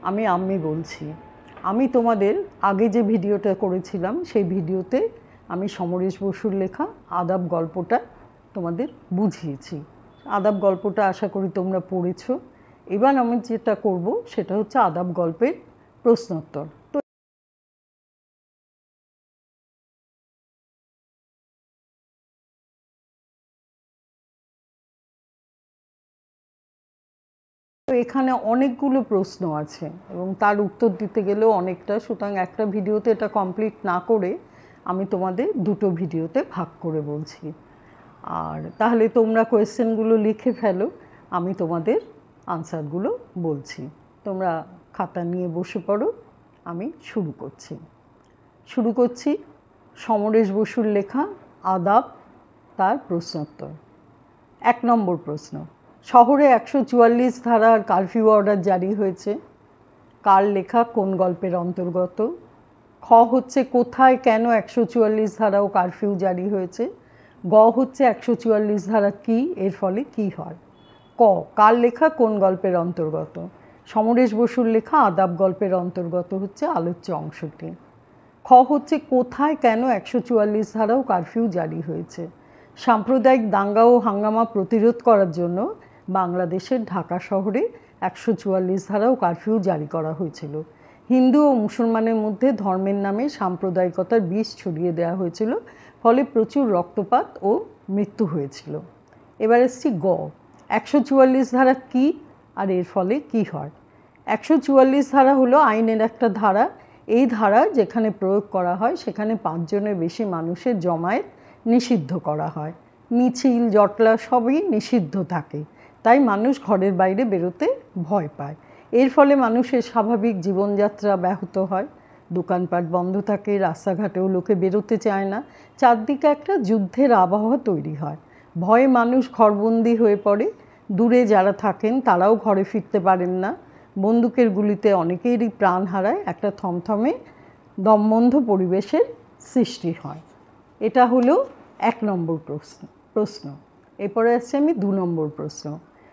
আমি আম্মি বলছি। আমি তোমাদের আগে যে ভিডিওটা করেছিলাম সেই ভিডিওতে আমি সমরেশ বসুর লেখা আদাব গল্পটা তোমাদের বুঝিয়েছি। আদাব গল্পটা আশা করি তোমরা পড়েছো। এবার আমি যেটা করব সেটা হচ্ছে আদাব গল্পের প্রশ্নোত্তর। তো এখানে অনেকগুলো প্রশ্ন আছে এবং তার উত্তর দিতে গেলেও অনেকটা, সুতরাং একটা ভিডিওতে এটা কমপ্লিট না করে আমি তোমাদের দুটো ভিডিওতে ভাগ করে বলছি। আর তাহলে তোমরা কোয়েশ্চেনগুলো লিখে ফেলো, আমি তোমাদের আনসারগুলো বলছি। তোমরা খাতা নিয়ে বসে পড়ো, আমি শুরু করছি সমরেশ বসুর লেখা আদাব, তার প্রশ্নোত্তর। 1 নম্বর প্রশ্ন, শহরে 144 ধারার কারফিউ অর্ডার জারি হয়েছে, কার লেখা কোন গল্পের অন্তর্গত? খ হচ্ছে কোথায় কেন 144 ধারা ও কারফিউ জারি হয়েছে? গ হচ্ছে 144 ধারা কী, এর ফলে কী হয়? ক কার লেখা কোন গল্পের অন্তর্গত? সমরেশ বসুর লেখা আদাব গল্পের অন্তর্গত হচ্ছে আলোচ্য অংশটি। খ হচ্ছে কোথায় কেন 144 ধারা ও কারফিউ জারি হয়েছে? সাম্প্রদায়িক দাঙ্গা ও হাঙ্গামা প্রতিরোধ করার জন্য বাংলাদেশের ঢাকা শহরে 144 ধারা ও কারফিউ জারি করা হয়েছিল। হিন্দু ও মুসলমানের মধ্যে ধর্মের নামে সাম্প্রদায়িকতার বিষ ছড়িয়ে দেওয়া হয়েছিল, ফলে প্রচুর রক্তপাত ও মৃত্যু হয়েছিল। এবার এসছি গ, 144 ধারা কী আর এর ফলে কী হয়? 144 ধারা হলো আইনের একটা ধারা। এই ধারা যেখানে প্রয়োগ করা হয় সেখানে 5 জনের বেশি মানুষের জমায়েত নিষিদ্ধ করা হয়। মিছিল জটলা সবই নিষিদ্ধ থাকে, তাই মানুষ ঘরের বাইরে বেরোতে ভয় পায়। এর ফলে মানুষের স্বাভাবিক জীবনযাত্রা ব্যাহত হয়, দোকানপাট বন্ধ থাকে, রাস্তাঘাটেও লোকে বেরোতে চায় না, চারদিকে একটা যুদ্ধের আবহাওয়া তৈরি হয়। ভয়ে মানুষ ঘরবন্দি হয়ে পড়ে, দূরে যারা থাকেন তারাও ঘরে ফিরতে পারেন না, বন্দুকের গুলিতে অনেকেরই প্রাণ হারায়, একটা থমথমে দমবন্ধ পরিবেশের সৃষ্টি হয়। এটা হলো 1 নম্বর প্রশ্ন। এরপরে আসছে আমি 2 নম্বর প্রশ্ন।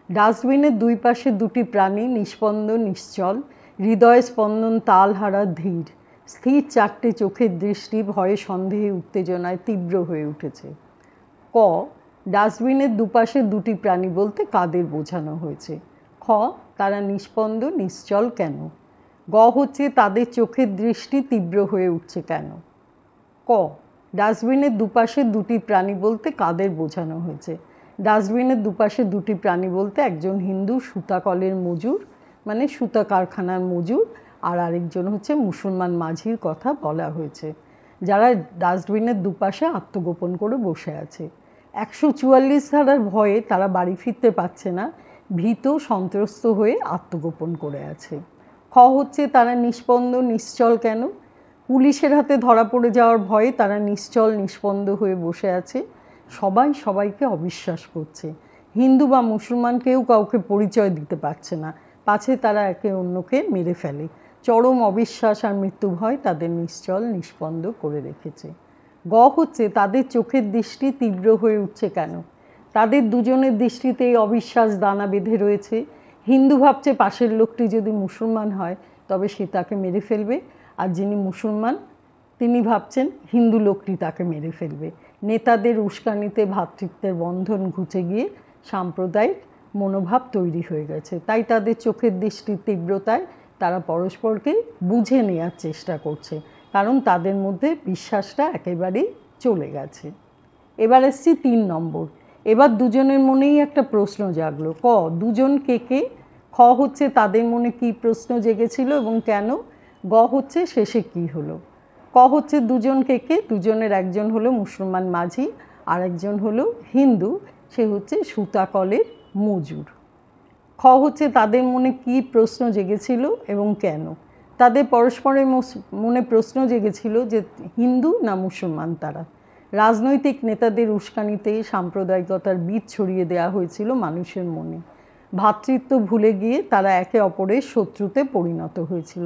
ডাস্টবিনের দুই পাশে দুটি প্রাণী নিস্পন্দ নিশ্চল, হৃদয় স্পন্দন তালহারা ধীর, স্থির চারটে চোখের দৃষ্টি ভয়ে সন্দেহে উত্তেজনায় তীব্র হয়ে উঠেছে। ক ডাস্টবিনের দুপাশে দুটি প্রাণী বলতে কাদের বোঝানো হয়েছে? খ তারা নিস্পন্দ নিশ্চল কেন? গ হচ্ছে তাদের চোখের দৃষ্টি তীব্র হয়ে উঠছে কেন? ক ডাস্টবিনের দুপাশে দুটি প্রাণী বলতে কাদের বোঝানো হয়েছে? ডাস্টবিনের দুপাশে দুটি প্রাণী বলতে একজন হিন্দু সুতাকলের মজুর, মানে সুতা কারখানার মজুর, আর আরেকজন হচ্ছে মুসলমান মাঝির কথা বলা হয়েছে, যারা ডাস্টবিনের দুপাশে আত্মগোপন করে বসে আছে। 144 ধারার ভয়ে তারা বাড়ি ফিরতে পারছে না, ভীত সন্ত্রস্ত হয়ে আত্মগোপন করে আছে। খ হচ্ছে তারা নিস্পন্দ নিশ্চল কেন? পুলিশের হাতে ধরা পড়ে যাওয়ার ভয়ে তারা নিশ্চল নিস্পন্দ হয়ে বসে আছে, সবাই সবাইকে অবিশ্বাস করছে, হিন্দু বা মুসলমান কেউ কাউকে পরিচয় দিতে পারছে না, পাছে তারা একে অন্যকে মেরে ফেলে। চরম অবিশ্বাস আর মৃত্যু ভয় তাদের নিশ্চল নিস্পন্দ করে রেখেছে। গ হচ্ছে তাদের চোখের দৃষ্টি তীব্র হয়ে উঠছে কেন? তাদের দুজনের দৃষ্টিতেই অবিশ্বাস দানা বেঁধে রয়েছে। হিন্দু ভাবছে পাশের লোকটি যদি মুসলমান হয় তবে সে তাকে মেরে ফেলবে, আর যিনি মুসলমান তিনি ভাবছেন হিন্দু লোকটি তাকে মেরে ফেলবে। নেতাদের উস্কানিতে ভ্রাতৃত্বের বন্ধন ঘুচে গিয়ে সাম্প্রদায়িক মনোভাব তৈরি হয়ে গেছে, তাই তাদের চোখের দৃষ্টির তীব্রতায় তারা পরস্পরকে বুঝে নেওয়ার চেষ্টা করছে, কারণ তাদের মধ্যে বিশ্বাসটা একেবারেই চলে গেছে। এবার এসছি 3 নম্বর। এবার দুজনের মনেই একটা প্রশ্ন জাগলো। ক দুজন কে কে? খ হচ্ছে তাদের মনে কী প্রশ্ন জেগেছিল এবং কেন? গ হচ্ছে শেষে কী হলো? ক হচ্ছে দুজন কে কে? দুজনের একজন হলো মুসলমান মাঝি আর একজন হলো হিন্দু, সে হচ্ছে সুতাকলের মজুর। খ হচ্ছে তাদের মনে কী প্রশ্ন জেগেছিল এবং কেন? তাদের পরস্পরের মনে প্রশ্ন জেগেছিল যে হিন্দু না মুসলমান তারা। রাজনৈতিক নেতাদের উস্কানিতে সাম্প্রদায়িকতার বীজ ছড়িয়ে দেওয়া হয়েছিল মানুষের মনে। ভ্রাতৃত্ব ভুলে গিয়ে তারা একে অপরের শত্রুতে পরিণত হয়েছিল।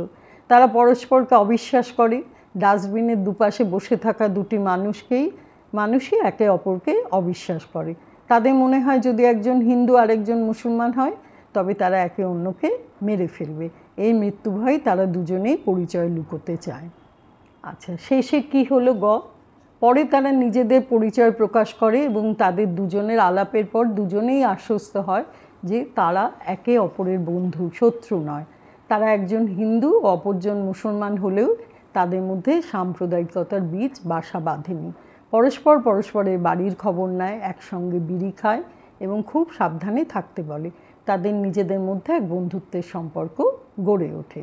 তারা পরস্পরকে অবিশ্বাস করে, ডাস্টবিনের দুপাশে বসে থাকা দুটি মানুষই একে অপরকে অবিশ্বাস করে। তাদের মনে হয় যদি একজন হিন্দু আর একজন মুসলমান হয় তবে তারা একে অন্যকে মেরে ফেলবে। এই মৃত্যু ভয়ে তারা দুজনেই পরিচয় লুকোতে চায়। আচ্ছা, শেষে কি হলো পরে তারা নিজেদের পরিচয় প্রকাশ করে এবং তাদের দুজনের আলাপের পর দুজনেই আশ্বস্ত হয় যে তারা একে অপরের বন্ধু, শত্রু নয়। তারা একজন হিন্দু ও অপরজন মুসলমান হলেও তাদের মধ্যে সাম্প্রদায়িকতার বীজ বাসা বাঁধেনি। পরস্পর পরস্পরের বাড়ির খবর নেয়, একসঙ্গে বিড়ি খায় এবং খুব সাবধানে থাকতে বলে। তাদের নিজেদের মধ্যে এক বন্ধুত্বের সম্পর্ক গড়ে ওঠে।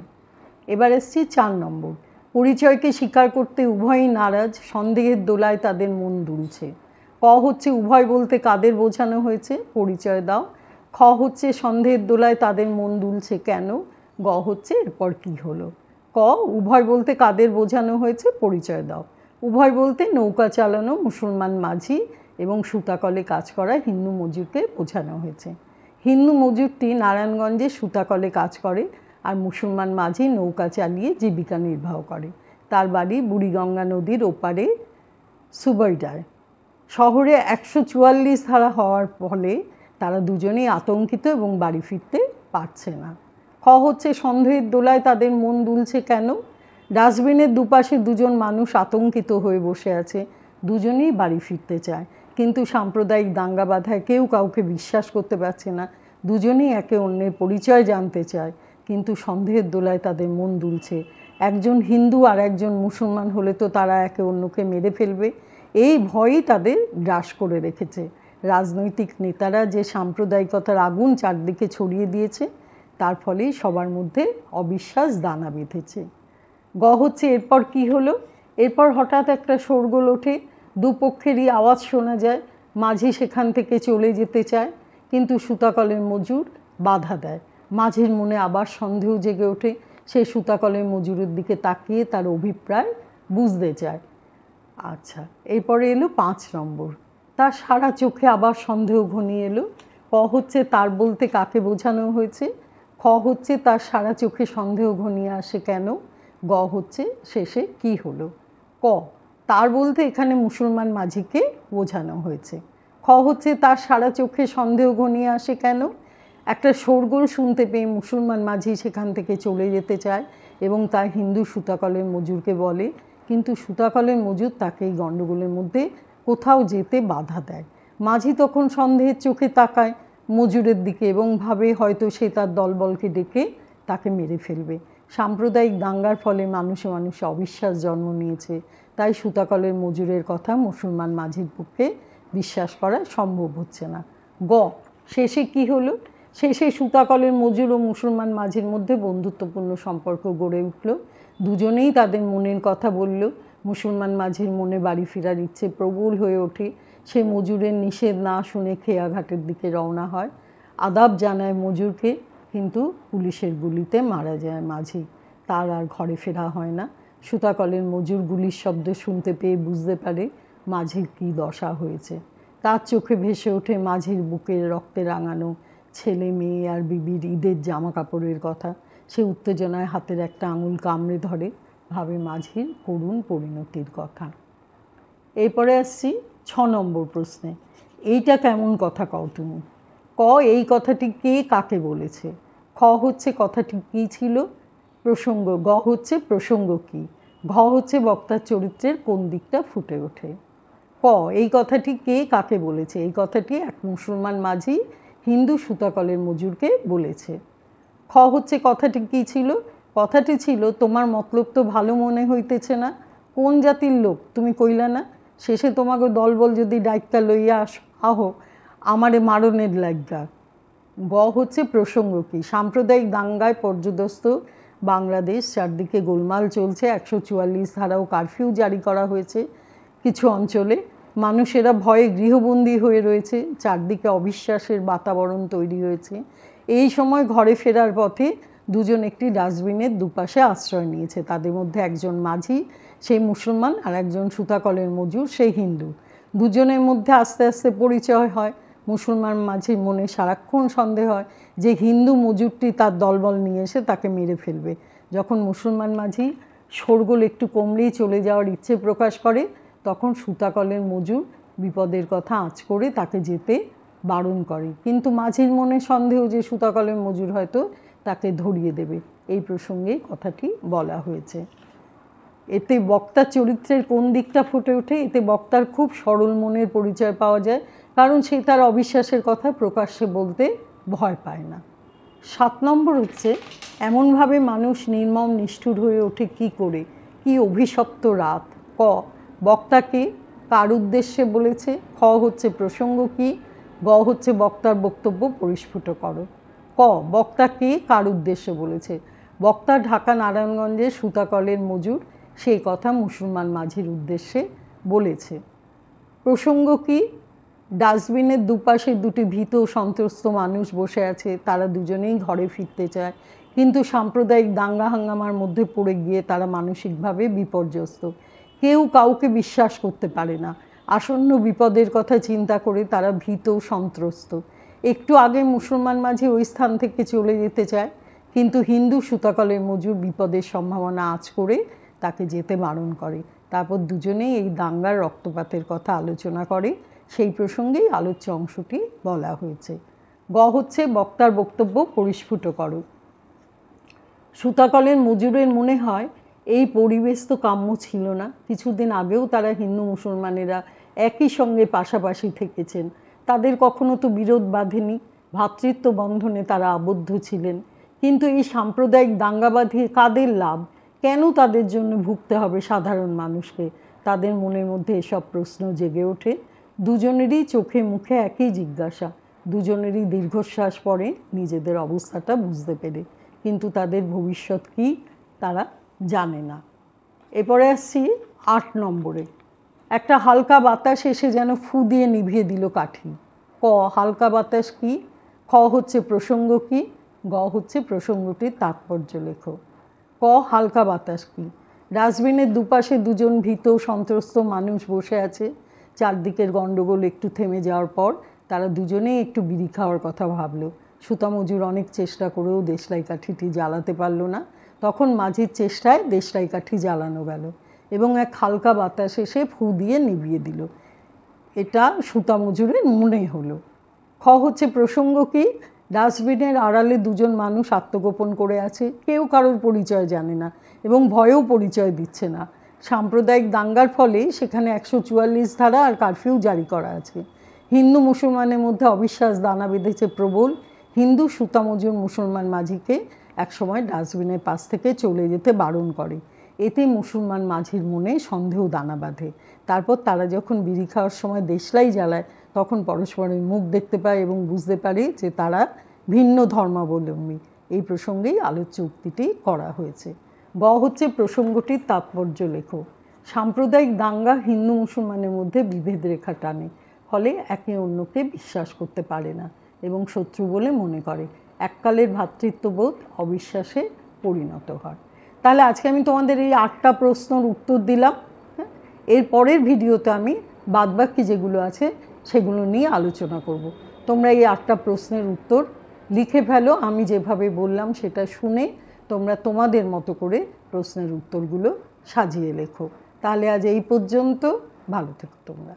এবার এসছি 4 নম্বর। পরিচয়কে স্বীকার করতে উভয়ই নারাজ, সন্দেহের দোলায় তাদের মন দুলছে। ক হচ্ছে উভয় বলতে কাদের বোঝানো হয়েছে, পরিচয় দাও। খ হচ্ছে সন্দেহের দোলায় তাদের মন দুলছে কেন। গ হচ্ছে এরপর কি হলো। ক উভয় বলতে কাদের বোঝানো হয়েছে, পরিচয় দাও। উভয় বলতে নৌকা চালানো মুসলমান মাঝি এবং সুতাকলে কাজ করা হিন্দু মজুরকে বোঝানো হয়েছে। হিন্দু মজুরটি নারায়ণগঞ্জে সুতাকলে কাজ করে আর মুসলমান মাঝি নৌকা চালিয়ে জীবিকা নির্বাহ করে। তার বাড়ি বুড়িগঙ্গা নদীর ওপারে সুবইডায়। শহরে 144 ধারা হওয়ার ফলে তারা দুজনেই আতঙ্কিত এবং বাড়ি ফিরতে পারছে না। খ হচ্ছে সন্দেহের দোলায় তাদের মন দুলছে কেন। ডাস্টবিনের দুপাশে দুজন মানুষ আতঙ্কিত হয়ে বসে আছে, দুজনেই বাড়ি ফিরতে চায়, কিন্তু সাম্প্রদায়িক দাঙ্গা বাধায় কেউ কাউকে বিশ্বাস করতে পারছে না। দুজনেই একে অন্যের পরিচয় জানতে চায়, কিন্তু সন্দেহের দোলায় তাদের মন দুলছে। একজন হিন্দু আর একজন মুসলমান হলে তো তারা একে অন্যকে মেরে ফেলবে, এই ভয়ই তাদের গ্রাস করে রেখেছে। রাজনৈতিক নেতারা যে সাম্প্রদায়িকতার আগুন চারদিকে ছড়িয়ে দিয়েছে, তার ফলেই সবার মধ্যে অবিশ্বাস দানা বেঁধেছে। গ হচ্ছে এরপর কি হলো। এরপর হঠাৎ একটা শোরগোল ওঠে, দুপক্ষেরই আওয়াজ শোনা যায়। মাঝি সেখান থেকে চলে যেতে চায়, কিন্তু সুতাকলের মজুর বাধা দেয়। মাঝির মনে আবার সন্দেহ জেগে ওঠে। সে সুতাকলের মজুরের দিকে তাকিয়ে তার অভিপ্রায় বুঝতে চায়। আচ্ছা, এরপরে এলো 5 নম্বর। তার সারা চোখে আবার সন্দেহ ঘনিয়ে এলো। ক হচ্ছে তার বলতে কাকে বোঝানো হয়েছে। খ হচ্ছে তার সারা চোখে সন্দেহ ঘনিয়ে আসে কেন। গ হচ্ছে শেষে কি হলো। ক তার বলতে এখানে মুসলমান মাঝিকে বোঝানো হয়েছে। খ হচ্ছে তার সারা চোখে সন্দেহ ঘনিয়ে আসে কেন। একটা শোরগোল শুনতে পেয়ে মুসলমান মাঝি সেখান থেকে চলে যেতে চায় এবং তার হিন্দু সুতাকলের মজুরকে বলে, কিন্তু সুতাকলের মজুর তাকে এই গণ্ডগোলের মধ্যে কোথাও যেতে বাধা দেয়। মাঝি তখন সন্দেহের চোখে তাকায় মজুরের দিকে এবং ভাবে হয়তো সে তার দলবলকে ডেকে তাকে মেরে ফেলবে। সাম্প্রদায়িক দাঙ্গার ফলে মানুষে মানুষে অবিশ্বাস জন্ম নিয়েছে, তাই সুতাকলের মজুরের কথা মুসলমান মাঝির পক্ষে বিশ্বাস করা সম্ভব হচ্ছে না। গ শেষে কি হলো। শেষে সুতাকলের মজুর ও মুসলমান মাঝির মধ্যে বন্ধুত্বপূর্ণ সম্পর্ক গড়ে উঠল। দুজনেই তাদের মনের কথা বলল। মুসলমান মাঝির মনে বাড়ি ফেরার ইচ্ছে প্রবল হয়ে ওঠে। সে মজুরের নিষেধ না শুনে খেয়াঘাটের দিকে রওনা হয়। আদাব জানায় মজুরকে, কিন্তু পুলিশের গুলিতে মারা যায় মাঝি। তার আর ঘরে ফেরা হয় না। সুতাকলের মজুর গুলির শব্দ শুনতে পেয়ে বুঝতে পারে মাঝির কী দশা হয়েছে। তার চোখে ভেসে ওঠে মাঝির বুকের রক্তে রাঙানো ছেলে মেয়ে আর বিবির ঈদের জামা কাপড়ের কথা। সে উত্তেজনায় হাতের একটা আঙুল কামড়ে ধরে, ভাবে মাঝির করুণ পরিণতির কথা। এরপরে আসছি 6 নম্বর প্রশ্নে। এইটা কেমন কথা কও তুমি। ক এই কথাটি কে কাকে বলেছে। খ হচ্ছে কথাটি কী ছিল, প্রসঙ্গ। গ হচ্ছে প্রসঙ্গ কী। ঘ হচ্ছে বক্তার চরিত্রের কোন দিকটা ফুটে ওঠে। ক এই কথাটি কে কাকে বলেছে। এই কথাটি এক মুসলমান মাঝি হিন্দু সুতাকলের মজুরকে বলেছে। খ হচ্ছে কথাটি কী ছিল। কথাটি ছিল, তোমার মতলব তো ভালো মনে হইতেছে না। কোন জাতির লোক তুমি কইলা না। শেষে তোমাকে দলবল যদি ডাইক্কা লইয়া আহো আমারে মারণের লাগা। গ হচ্ছে প্রসঙ্গ কী। সাম্প্রদায়িক দাঙ্গায় পর্যদস্ত বাংলাদেশ, চারদিকে গোলমাল চলছে। 144 ধারা ও কারফিউ জারি করা হয়েছে। কিছু অঞ্চলে মানুষেরা ভয়ে গৃহবন্দী হয়ে রয়েছে। চারদিকে অবিশ্বাসের বাতাবরণ তৈরি হয়েছে। এই সময় ঘরে ফেরার পথে দুজন একটি ডাস্টবিনের দুপাশে আশ্রয় নিয়েছে। তাদের মধ্যে একজন মাঝি, সেই মুসলমান, আর একজন সুতাকলের মজুর, সেই হিন্দু। দুজনের মধ্যে আস্তে আস্তে পরিচয় হয়। মুসলমান মাঝির মনে সারাক্ষণ সন্দেহ হয় যে হিন্দু মজুরটি তার দলবল নিয়ে এসে তাকে মেরে ফেলবে। যখন মুসলমান মাঝি শোরগোল একটু কমলেই চলে যাওয়ার ইচ্ছে প্রকাশ করে, তখন সুতাকলের মজুর বিপদের কথা আঁচ করে তাকে যেতে বারণ করে। কিন্তু মাঝির মনে সন্দেহ যে সুতাকলের মজুর হয়তো তাকে ধরিয়ে দেবে, এই প্রসঙ্গে কথাটি বলা হয়েছে। এতে বক্তার চরিত্রের কোন দিকটা ফুটে ওঠে? এতে বক্তার খুব সরল মনের পরিচয় পাওয়া যায়, কারণ সে তার অবিশ্বাসের কথা প্রকাশ্যে বলতে ভয় পায় না। 7 নম্বর হচ্ছে, এমনভাবে মানুষ নির্মম নিষ্ঠুর হয়ে ওঠে কী করে? কি অভিশপ্ত রাত? ক, বক্তাকে কার উদ্দেশ্যে বলেছে? খ হচ্ছে প্রসঙ্গ কি? গ হচ্ছে বক্তার বক্তব্য পরিস্ফুট করো। ক, বক্তাকে কার উদ্দেশ্যে বলেছে? বক্তা ঢাকা নারায়ণগঞ্জের সুতাকলের মজুর, সেই কথা মুসলমান মাঝির উদ্দেশ্যে বলেছে। প্রসঙ্গ কি? ডাস্টবিনের দুপাশে দুটি ভীত সন্ত্রস্ত মানুষ বসে আছে, তারা দুজনেই ঘরে ফিরতে চায়, কিন্তু সাম্প্রদায়িক দাঙ্গা হাঙ্গামার মধ্যে পড়ে গিয়ে তারা মানসিকভাবে বিপর্যস্ত। কেউ কাউকে বিশ্বাস করতে পারে না। আসন্ন বিপদের কথা চিন্তা করে তারা ভীত সন্ত্রস্ত। একটু আগে মুসলমান মাঝি ওই স্থান থেকে চলে যেতে চায়, কিন্তু হিন্দু সুতাকলের মজুর বিপদের সম্ভাবনা আঁচ করে তাকে যেতে বারণ করে। তারপর দুজনেই এই দাঙ্গার রক্তপাতের কথা আলোচনা করে, সেই প্রসঙ্গেই আলোচ্য অংশটি বলা হয়েছে। গ হচ্ছে বক্তার বক্তব্য পরিস্ফুট করো। সুতাকলের মজুরের মনে হয় এই পরিবেশ তো কাম্য ছিল না। কিছুদিন আগেও তারা হিন্দু মুসলমানেরা একই সঙ্গে পাশাপাশি থেকেছেন, তাদের কখনো তো বিরোধ বাঁধেনি, ভ্রাতৃত্ব বন্ধনে তারা আবদ্ধ ছিলেন। কিন্তু এই সাম্প্রদায়িক দাঙ্গা বাঁধিয়ে কাদের লাভ? কেন তাদের জন্য ভুগতে হবে সাধারণ মানুষকে? তাদের মনের মধ্যে এসব প্রশ্ন জেগে ওঠে। দুজনেরই চোখে মুখে একই জিজ্ঞাসা, দুজনেরই দীর্ঘশ্বাস পড়ে নিজেদের অবস্থাটা বুঝতে পেরে, কিন্তু তাদের ভবিষ্যৎ কি তারা জানে না। এরপরে আসছি 8 নম্বরে। একটা হালকা বাতাস এসে যেন ফু দিয়ে নিভিয়ে দিল কাঠি। ক, হালকা বাতাস কি? খ হচ্ছে প্রসঙ্গ কি? গ হচ্ছে প্রসঙ্গটির তাৎপর্য লেখো। ক, হালকা বাতাস কি? ডাস্টবিনের দুপাশে দুজন ভীত সন্ত্রস্ত মানুষ বসে আছে। চারদিকের গণ্ডগোল একটু থেমে যাওয়ার পর তারা দুজনেই একটু বিড়ি খাওয়ার কথা ভাবল। সুতা মজুর অনেক চেষ্টা করেও দেশলাই কাঠিটি জ্বালাতে পারল না। তখন মাঝির চেষ্টায় দেশলাই কাঠি জ্বালানো গেল এবং এক হালকা বাতাস এসে ফু দিয়ে নিভিয়ে দিল। এটা সুতা মজুরের মনে হলো। খ হচ্ছে প্রসঙ্গ কি? ডাস্টবিনের আড়ালে দুজন মানুষ আত্মগোপন করে আছে, কেউ কারোর পরিচয় জানে না এবং ভয়েও পরিচয় দিচ্ছে না। সাম্প্রদায়িক দাঙ্গার ফলে সেখানে 144 ধারা আর কারফিউ জারি করা আছে। হিন্দু মুসলমানের মধ্যে অবিশ্বাস দানা বেঁধেছে প্রবল। হিন্দু সুতা মজুর মুসলমান মাঝিকে একসময় ডাস্টবিনের পাশ থেকে চলে যেতে বারণ করে। এতে মুসলমান মাঝির মনে সন্দেহ দানা বাঁধে। তারপর তারা যখন বিড়ি খাওয়ার সময় দেশলাই জ্বালায়, তখন পরস্পরের মুখ দেখতে পায় এবং বুঝতে পারে যে তারা ভিন্ন ধর্মাবলম্বী। এই প্রসঙ্গেই আলোচ্য উক্তিটি করা হয়েছে। গ হচ্ছে প্রসঙ্গটির তাৎপর্য লেখো। সাম্প্রদায়িক দাঙ্গা হিন্দু মুসলমানের মধ্যে বিভেদ রেখা টানে, ফলে একে অন্যকে বিশ্বাস করতে পারে না এবং শত্রু বলে মনে করে। এককালের ভ্রাতৃত্ববোধ অবিশ্বাসে পরিণত হয়। তাহলে আজকে আমি তোমাদের এই 8টা প্রশ্নের উত্তর দিলাম। এর পরের ভিডিওতে আমি বাদবাকি যেগুলো আছে সেগুলো নিয়ে আলোচনা করব। তোমরা এই 8টা প্রশ্নের উত্তর লিখে ফেলো। আমি যেভাবে বললাম সেটা শুনে তোমরা তোমাদের মতো করে প্রশ্নের উত্তরগুলো সাজিয়ে লেখো। তাহলে আজ এই পর্যন্ত। ভালো থেকো তোমরা।